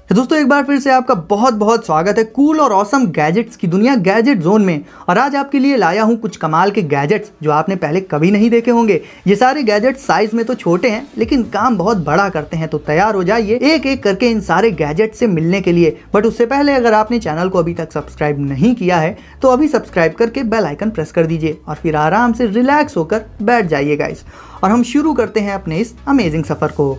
तो दोस्तों एक बार फिर से आपका बहुत बहुत स्वागत है कूल और ऑसम गैजेट्स की दुनिया गैजेट जोन में। और आज आपके लिए लाया हूं कुछ कमाल के गैजेट्स जो आपने पहले कभी नहीं देखे होंगे। ये सारे गैजेट्स साइज में तो छोटे हैं लेकिन काम बहुत बड़ा करते हैं, तो तैयार हो जाइए एक एक करके इन सारे गैजेट से मिलने के लिए। बट उससे पहले अगर आपने चैनल को अभी तक सब्सक्राइब नहीं किया है तो अभी सब्सक्राइब करके बेल आइकन प्रेस कर दीजिए और फिर आराम से रिलैक्स होकर बैठ जाइए गाइस। और हम शुरू करते हैं अपने इस अमेजिंग सफर को।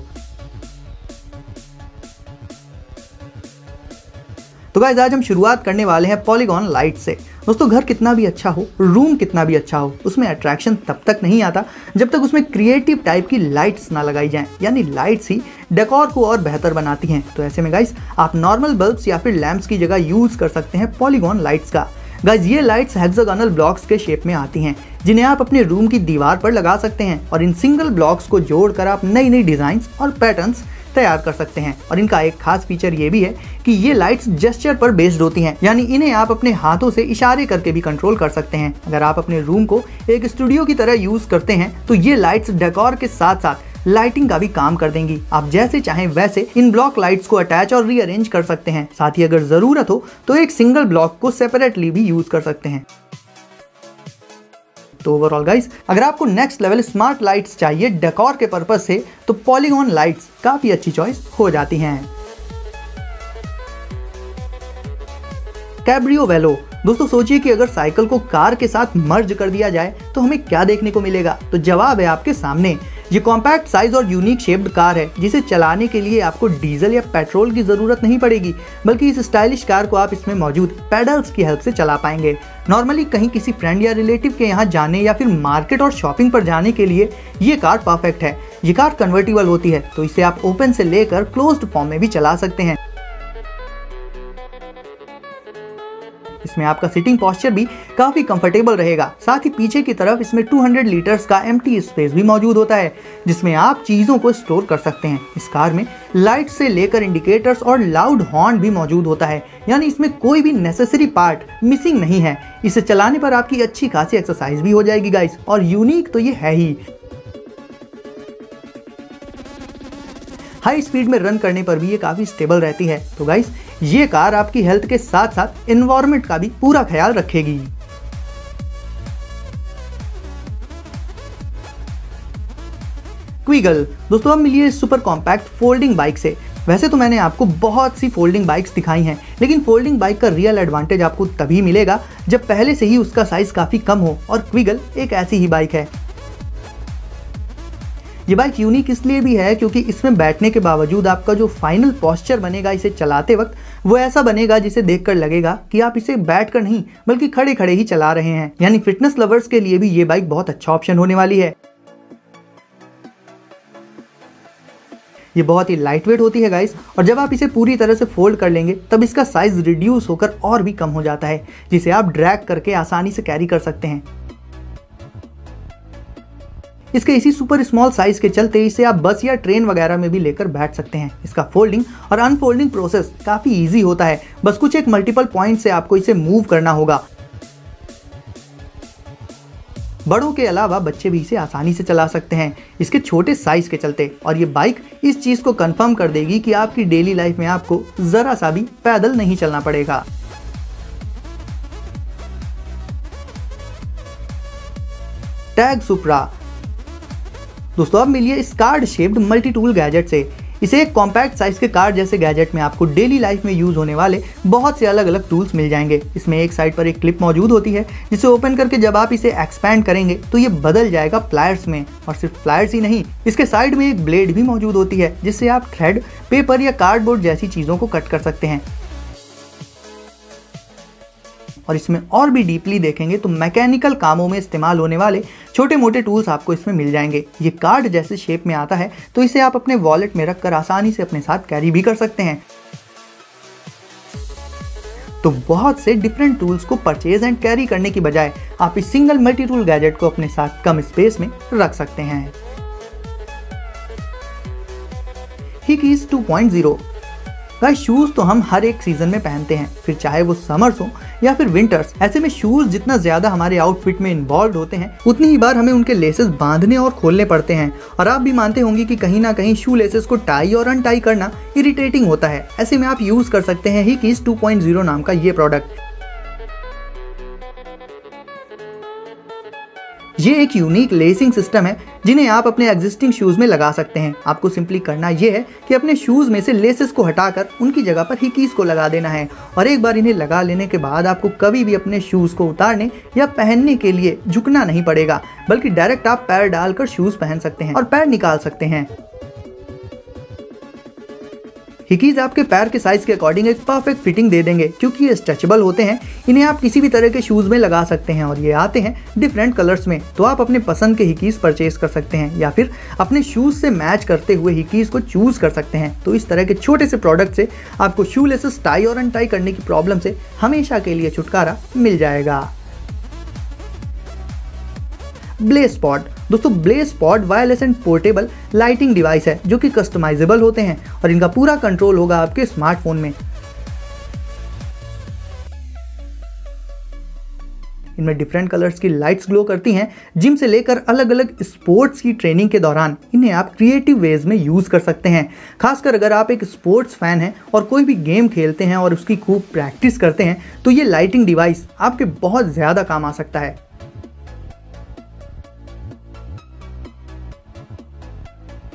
तो गाइस आज हम शुरुआत करने वाले हैं पॉलीगॉन लाइट से। दोस्तों घर कितना भी अच्छा हो, रूम कितना भी अच्छा हो, उसमें अट्रैक्शन तब तक नहीं आता जब तक उसमें क्रिएटिव टाइप की लाइट्स ना लगाई जाएं। यानी लाइट्स ही डेकोर को और बेहतर बनाती हैं। तो ऐसे में गाइस आप नॉर्मल बल्ब्स या फिर लैंप्स की जगह यूज कर सकते हैं पॉलीगॉन लाइट्स का। गाइस ये लाइट्स हेक्सागोनल ब्लॉक्स के शेप में आती हैं जिन्हें आप अपने रूम की दीवार पर लगा सकते हैं और इन सिंगल ब्लॉक्स को जोड़कर आप नई नई डिजाइंस और पैटर्न्स तैयार कर सकते हैं। और इनका एक खास फीचर ये भी है कि ये लाइट्स जेस्चर पर बेस्ड होती हैं, यानी इन्हें आप अपने हाथों से इशारे करके भी कंट्रोल कर सकते हैं। अगर आप अपने रूम को एक स्टूडियो की तरह यूज करते हैं तो ये लाइट्स डेकोर के साथ साथ लाइटिंग का भी काम कर देंगी। आप जैसे चाहें वैसे इन ब्लॉक लाइट्स को अटैच और रीअरेंज कर सकते हैं। साथ ही अगर जरूरत हो तो एक सिंगल ब्लॉक को सेपरेटली भी यूज कर सकते हैं। तो ओवरऑल गाइस अगर आपको नेक्स्ट लेवल स्मार्ट लाइट्स चाहिए डेकोर के पर्पस से तो पॉलीगॉन लाइट्स काफी अच्छी चॉइस हो जाती हैं। कैब्रियो वेलो। दोस्तों सोचिए कि अगर साइकिल को कार के साथ मर्ज कर दिया जाए तो हमें क्या देखने को मिलेगा। तो जवाब है आपके सामने। ये कॉम्पैक्ट साइज और यूनिक शेप्ड कार है जिसे चलाने के लिए आपको डीजल या पेट्रोल की जरूरत नहीं पड़ेगी, बल्कि इस स्टाइलिश कार को आप इसमें मौजूद पेडल्स की हेल्प से चला पाएंगे। नॉर्मली कहीं किसी फ्रेंड या रिलेटिव के यहाँ जाने या फिर मार्केट और शॉपिंग पर जाने के लिए ये कार परफेक्ट है। ये कार कन्वर्टिबल होती है तो इसे आप ओपन से लेकर क्लोज्ड फॉर्म में भी चला सकते हैं। इसमें आपका सिटिंग पोस्चर भी काफी कंफर्टेबल रहेगा। साथ ही पीछे की तरफ इसमें 200 लीटर्स का एम्प्टी स्पेस भी मौजूद होता है जिसमें आप चीजों को स्टोर कर सकते हैं। इस कार में लाइट से लेकर इंडिकेटर्स और लाउड हॉर्न भी मौजूद होता है, यानी इसमें कोई भी नेसेसरी पार्ट मिसिंग नहीं है। इसे चलाने पर आपकी अच्छी खासी एक्सरसाइज भी हो जाएगी गाइस। और यूनिक तो ये है ही। हाई स्पीड में रन करने पर भी ये काफी स्टेबल रहती है। तो गाइस ये कार आपकी हेल्थ के साथ साथ एनवायरनमेंट का भी पूरा ख्याल रखेगी। क्विगल। दोस्तों अब मिलिए सुपर कॉम्पैक्ट फोल्डिंग बाइक से। वैसे तो मैंने आपको बहुत सी फोल्डिंग बाइक्स दिखाई हैं, लेकिन फोल्डिंग बाइक का रियल एडवांटेज आपको तभी मिलेगा जब पहले से ही उसका साइज काफी कम हो, और क्विगल एक ऐसी ही बाइक है। ये बाइक यूनिक इसलिए भी है क्योंकि इसमें बैठने के बावजूद आपका जो फाइनल पोस्चर बनेगा इसे चलाते वक्त वो ऐसा बनेगा जिसे देखकर लगेगा कि आप इसे बैठकर नहीं बल्कि खड़े खड़े ही चला रहे हैं। यानी फिटनेस लवर्स के लिए भी ये बाइक बहुत अच्छा ऑप्शन होने वाली है। ये बहुत ही लाइट वेट होती है गाइस, और जब आप इसे पूरी तरह से फोल्ड कर लेंगे तब इसका साइज रिड्यूस होकर और भी कम हो जाता है, जिसे आप ड्रैग करके आसानी से कैरी कर सकते हैं। इसके इसी सुपर स्मॉल साइज के चलते इसे आप बस या ट्रेन वगैरह में भी लेकर बैठ सकते हैं। इसका फोल्डिंग और अनफोल्डिंग प्रोसेस काफी इजी होता है, बस कुछ एक मल्टीपल पॉइंट से आपको इसे मूव करना होगा। बड़ों के अलावा बच्चे भी इसे आसानी से चला सकते हैं इसके छोटे साइज के चलते। और ये बाइक इस चीज को कंफर्म कर देगी कि आपकी डेली लाइफ में आपको जरा सा भी पैदल नहीं चलना पड़ेगा। टैग सुप्रा। दोस्तों अब मिलिए इस card shaped multi tool gadget से। इसे एक कॉम्पैक्ट साइज के कार्ड जैसे गैजेट में आपको डेली लाइफ में यूज होने वाले बहुत से अलग अलग टूल्स मिल जाएंगे। इसमें एक साइड पर एक क्लिप मौजूद होती है जिसे ओपन करके जब आप इसे एक्सपैंड करेंगे तो ये बदल जाएगा प्लायर्स में। और सिर्फ प्लायर्स ही नहीं, इसके साइड में एक ब्लेड भी मौजूद होती है जिससे आप थ्रेड, पेपर या कार्डबोर्ड जैसी चीजों को कट कर सकते हैं। और इसमें और भी डीपली देखेंगे तो मैकेनिकल कामों में इस्तेमाल होने वाले छोटे मोटे टूल्स आपको इसमें मिल जाएंगे। ये कार्ड जैसे शेप में आता है तो इसे आप अपने वॉलेट में रखकर आसानी से अपने साथ कैरी भी कर सकते हैं। तो बहुत से डिफरेंट टूल्स को परचेज एंड कैरी करने की बजाय आप इस सिंगल मल्टी टूल गैजेट को अपने साथ कम स्पेस में रख सकते हैं। हिकीज 2.0। गाइस शूज तो हम हर एक सीजन में पहनते हैं, फिर चाहे वो समर्स हो या फिर विंटर्स। ऐसे में शूज जितना ज्यादा हमारे आउटफिट में इन्वॉल्व होते हैं उतनी ही बार हमें उनके लेसेस बांधने और खोलने पड़ते हैं। और आप भी मानते होंगे कि कहीं ना कहीं शू लेसेस को टाई और अनटाई करना इरिटेटिंग होता है। ऐसे में आप यूज कर सकते हैं हिकीज 2.0 नाम का ये प्रोडक्ट। ये एक यूनिक लेसिंग सिस्टम है जिन्हें आप अपने एग्जिस्टिंग शूज में लगा सकते हैं। आपको सिंपली करना यह है कि अपने शूज में से लेसेस को हटाकर उनकी जगह पर हिकीज को लगा देना है और एक बार इन्हें लगा लेने के बाद आपको कभी भी अपने शूज को उतारने या पहनने के लिए झुकना नहीं पड़ेगा, बल्कि डायरेक्ट आप पैर डालकर शूज पहन सकते हैं और पैर निकाल सकते हैं। हिकीज आपके पैर के साइज के अकॉर्डिंग एक परफेक्ट फिटिंग दे देंगे क्योंकि ये स्ट्रेचेबल होते हैं। इन्हें आप किसी भी तरह के शूज में लगा सकते हैं और ये आते हैं डिफरेंट कलर्स में। तो आप अपने पसंद के हिकीज परचेज कर सकते हैं या फिर अपने शूज से मैच करते हुए हिकीज को चूज कर सकते हैं। तो इस तरह के छोटे से प्रोडक्ट से आपको शू लेसेस टाई और अनटाई करने की प्रॉब्लम से हमेशा के लिए छुटकारा मिल जाएगा। ब्लेज स्पॉट दोस्तों, blaze spot wireless and portable lighting device है जो कि कस्टमाइजेबल होते हैं और इनका पूरा कंट्रोल होगा आपके स्मार्टफोन में। इनमें डिफरेंट कलर्स की लाइट्स ग्लो करती हैं। जिम से लेकर अलग अलग स्पोर्ट्स की ट्रेनिंग के दौरान इन्हें आप क्रिएटिव वेज में यूज कर सकते हैं। खासकर अगर आप एक स्पोर्ट्स फैन हैं और कोई भी गेम खेलते हैं और उसकी खूब प्रैक्टिस करते हैं तो ये लाइटिंग डिवाइस आपके बहुत ज्यादा काम आ सकता है।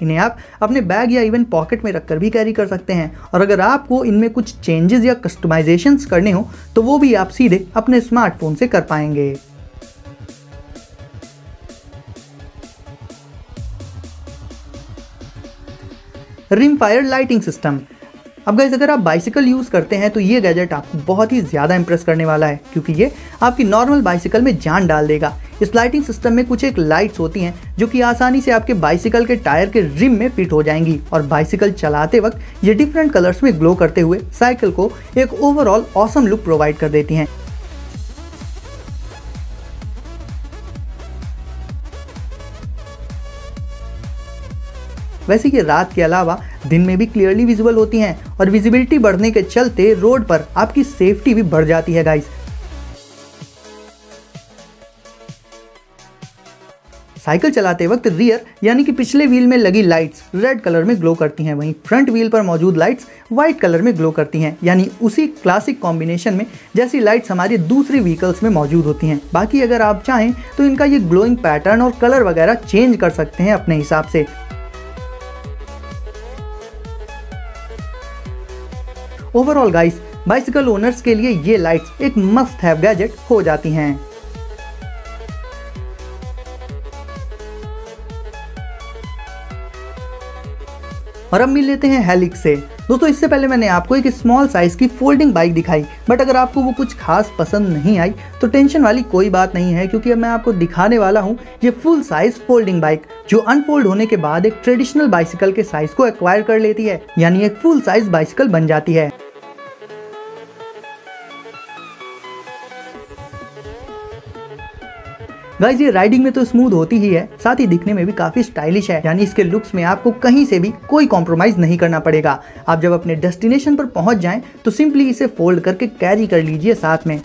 इन्हें आप अपने बैग या इवन पॉकेट में रखकर भी कैरी कर सकते हैं और अगर आपको इनमें कुछ चेंजेस या कस्टमाइजेशंस करने हो तो वो भी आप सीधे अपने स्मार्टफोन से कर पाएंगे। Rim fire lighting system. अब गाइस अगर आप बाइसिकल यूज़ करते हैं तो ये गैजेट आपको बहुत ही ज़्यादा इंप्रेस करने वाला है क्योंकि ये आपकी नॉर्मल बाइसिकल में जान डाल देगा। इस लाइटिंग सिस्टम में कुछ एक लाइट्स होती हैं जो कि आसानी से आपके बाइसिकल के टायर के रिम में फिट हो जाएंगी और बाइसिकल चलाते वक्त ये डिफरेंट कलर्स में ग्लो करते हुए साइकिल को एक ओवरऑल ऑसम लुक प्रोवाइड कर देती हैं। वैसे ये रात के अलावा दिन में भी क्लियरली विजिबल होती हैं और विजिबिलिटी बढ़ने के चलते रोड पर आपकी सेफ्टी भी बढ़ जाती है गाइस। साइकिल चलाते वक्त रियर यानी कि पिछले व्हील में लगी लाइट्स रेड कलर में ग्लो करती हैं, वहीं फ्रंट व्हील पर मौजूद लाइट्स व्हाइट कलर में ग्लो करती हैं, यानी उसी क्लासिक कॉम्बिनेशन में जैसी लाइट्स हमारी दूसरी व्हीकल्स में मौजूद होती हैं। बाकी अगर आप चाहें तो इनका ये ग्लोइंग पैटर्न और कलर वगैरह चेंज कर सकते हैं अपने हिसाब से। ओवरऑल गाइस बाइसिकल ओनर्स के लिए ये लाइट्स एक मस्ट हैव गैजेट हो जाती हैं। और अब मिल लेते हैं हेलिक्स से। दोस्तों इससे पहले मैंने आपको एक स्मॉल साइज की फोल्डिंग बाइक दिखाई, बट अगर आपको वो कुछ खास पसंद नहीं आई तो टेंशन वाली कोई बात नहीं है क्योंकि अब मैं आपको दिखाने वाला हूँ ये फुल साइज फोल्डिंग बाइक जो अनफोल्ड होने के बाद एक ट्रेडिशनल बाइसिकल के साइज को एक्वायर कर लेती है, यानी एक फुल साइज बाइसिकल बन जाती है। गाइस ये राइडिंग में तो स्मूथ होती ही है, साथ ही दिखने में भी काफी स्टाइलिश है, यानी इसके लुक्स में आपको कहीं से भी कोई कॉम्प्रोमाइज नहीं करना पड़ेगा। आप जब अपने डेस्टिनेशन पर पहुंच जाएं तो सिंपली इसे फोल्ड करके कैरी कर लीजिए साथ में।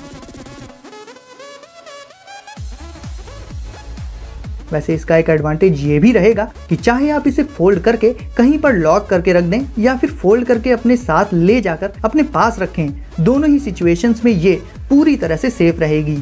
वैसे इसका एक एडवांटेज ये भी रहेगा कि चाहे आप इसे फोल्ड करके कहीं पर लॉक करके रख दें या फिर फोल्ड करके अपने साथ ले जाकर अपने पास रखें, दोनों ही सिचुएशंस में ये पूरी तरह से सेफ रहेगी।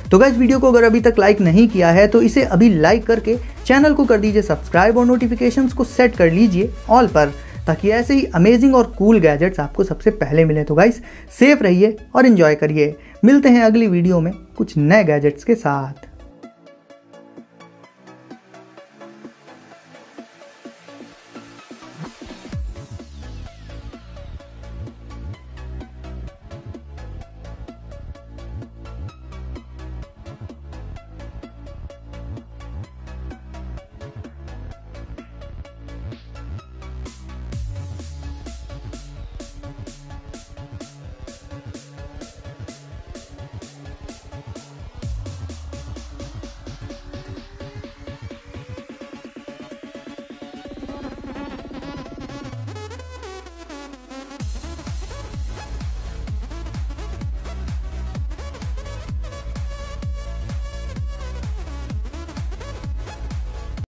तो गाइस वीडियो को अगर अभी तक लाइक नहीं किया है तो इसे अभी लाइक करके चैनल को कर दीजिए सब्सक्राइब और नोटिफिकेशंस को सेट कर लीजिए ऑल पर, ताकि ऐसे ही अमेजिंग और कूल गैजेट्स आपको सबसे पहले मिले। तो गाइस सेफ रहिए और एंजॉय करिए। मिलते हैं अगली वीडियो में कुछ नए गैजेट्स के साथ।